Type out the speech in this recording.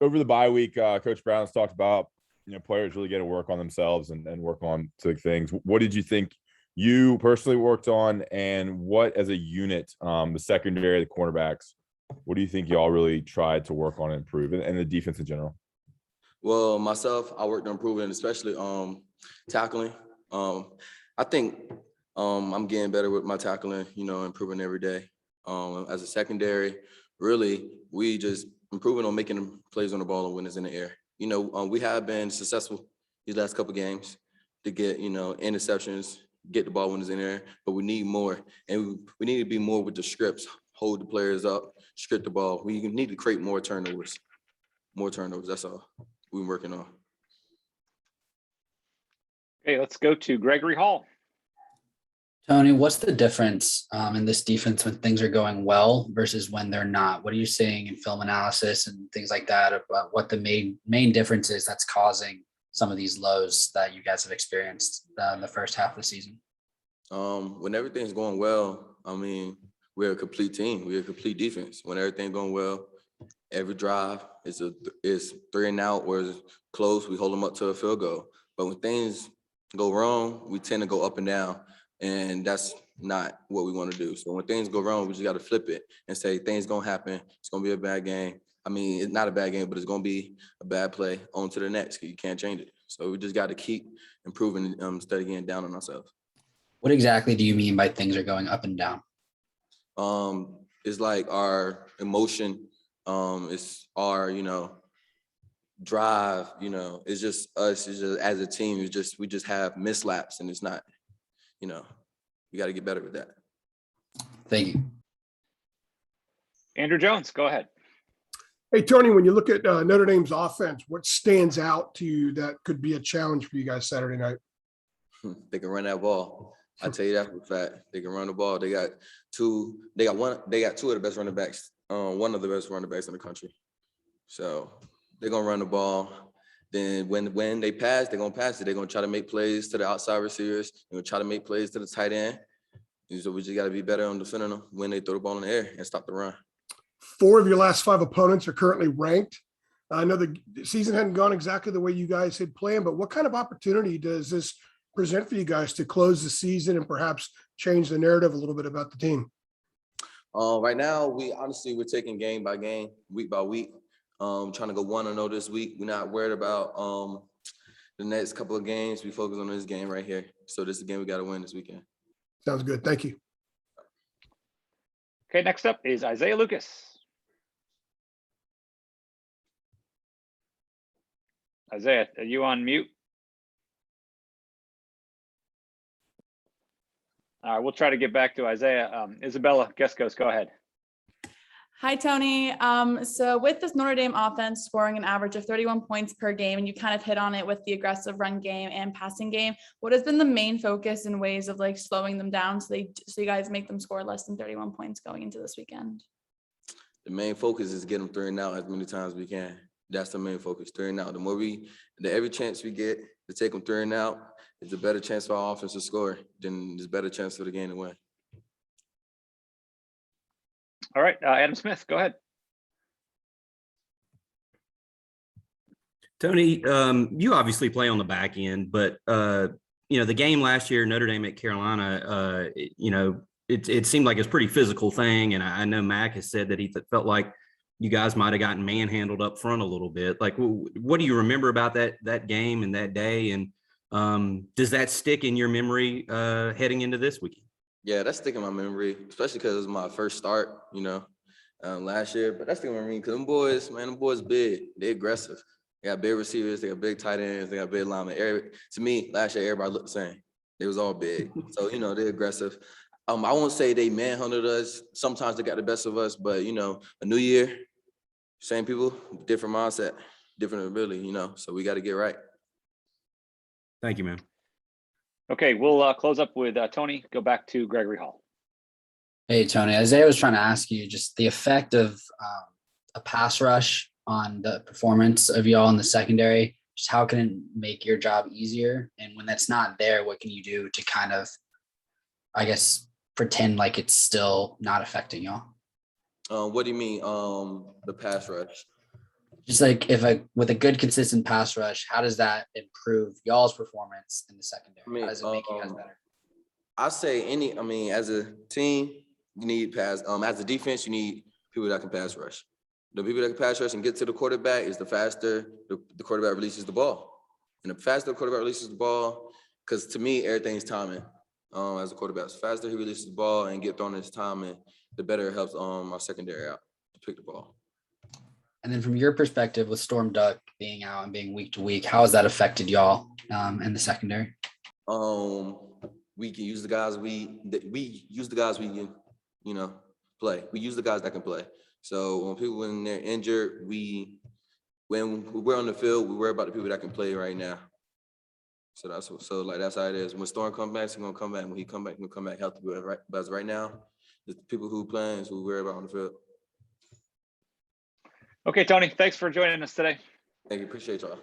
over the bye week, Coach Brown's talked about players really get to work on themselves and work on specific things. What did you think you personally worked on, and what as a unit, the secondary, the cornerbacks, what do you think y'all really tried to work on and improve, and the defense in general? Well, myself, I worked on improving, especially tackling. I think I'm getting better with my tackling, improving every day. As a secondary, really, we just improving on making plays on the ball and when it's in the air. We have been successful these last couple games to get, interceptions, get the ball when it's in there, but we need more. And we need to be more with the scripts, hold the players up, script the ball. We need to create more turnovers. More turnovers, that's all we're working on. Okay, let's go to Gregory Hall. Tony, what's the difference in this defense when things are going well versus when they're not? What are you seeing in film analysis and things like that about what the main difference is that's causing some of these lows that you guys have experienced in the first half of the season? When everything's going well, we're a complete team. We're a complete defense. When everything's going well, every drive is 3 and out or it's close, we hold them up to a field goal. But when things go wrong, we tend to go up and down. And that's not what we want to do. So when things go wrong, we just got to flip it and say things going to happen. It's going to be a bad game. It's not a bad game, but it's going to be a bad play on to the next. You can't change it. So we just got to keep improving instead of getting down on ourselves. What exactly do you mean by things are going up and down? It's like our emotion. It's our, drive, it's just us. It's just as a team, we just have mislaps, and it's not, we got to get better with that. Thank you. Andrew Jones, go ahead. Hey, Tony, when you look at Notre Dame's offense, what stands out to you that could be a challenge for you guys Saturday night? They can run that ball. I tell you that for a fact. They can run the ball. They got two of the best running backs, one of the best running backs in the country. So they're gonna run the ball. Then when they pass, they're gonna pass it. They're gonna try to make plays to the outside receivers. They're gonna try to make plays to the tight end. And so we just gotta be better on defending them when they throw the ball in the air and stop the run. 4 of your last 5 opponents are currently ranked. I know the season hadn't gone exactly the way you guys had planned, but what kind of opportunity does this present for you guys to close the season and perhaps change the narrative a little bit about the team? Right now, we're taking game by game, week by week. Trying to go 1-0 this week. We're not worried about the next couple of games. We focus on this game right here. So this is the game we got to win this weekend. Sounds good. Thank you. Okay, next up is Isaiah Lucas. Isaiah, are you on mute? All right, we'll try to get back to Isaiah. Isabella Gescos, go ahead. Hi, Tony. So with this Notre Dame offense scoring an average of 31 points per game, and you kind of hit on it with the aggressive run game and passing game, what has been the main focus in ways of like slowing them down so you guys make them score less than 31 points going into this weekend? The main focus is get them 3 and out as many times as we can. That's the main focus, 3 and out. Every chance we get to take them 3 and out, it's a better chance for our offense to score, then there's a better chance for the game to win. All right, Adam Smith, go ahead. Tony, you obviously play on the back end, but the game last year, Notre Dame at Carolina, it seemed like it's a pretty physical thing, and I know Mac has said that he felt like you guys might have gotten manhandled up front a little bit. Like, what do you remember about that game and that day, and does that stick in your memory heading into this weekend? Yeah, that's sticking in my memory, especially because it was my first start, last year. But that's sticking in my memory because them boys big. They're aggressive. They got big receivers. They got big tight ends. They got big linemen. To me, last year, everybody looked the same. They was all big. So, they're aggressive. I won't say they manhunted us. Sometimes they got the best of us. But, a new year, same people, different mindset, different ability, So we got to get right. Thank you, man. Okay, we'll close up with Tony. Go back to Gregory Hall. Hey, Tony. Isaiah was trying to ask you just the effect of a pass rush on the performance of y'all in the secondary. Just how can it make your job easier? And when that's not there, what can you do to kind of, I guess, pretend like it's still not affecting y'all? What do you mean, the pass rush? Just like with a good consistent pass rush, how does that improve y'all's performance in the secondary? How does it make you guys better? I say as a team, you need pass. As a defense, you need people that can pass rush. The people that can pass rush and get to the quarterback is the faster the quarterback releases the ball. And the faster the quarterback releases the ball, because to me, everything's timing. As a quarterback, the faster he releases the ball and get thrown in his timing, the better it helps our secondary out to pick the ball. And then from your perspective, with Storm Duck being out and being week to week, how has that affected y'all in the secondary? We can use the guys we can, play. We use the guys that can play. So when they're injured, when we're on the field, we worry about the people that can play right now. So that's how it is. When Storm comes back, he's gonna come back. When he come back, he'll come back healthy. But as right now, the people who playing is who we worry about on the field. Okay, Tony, thanks for joining us today. Thank you. Appreciate y'all.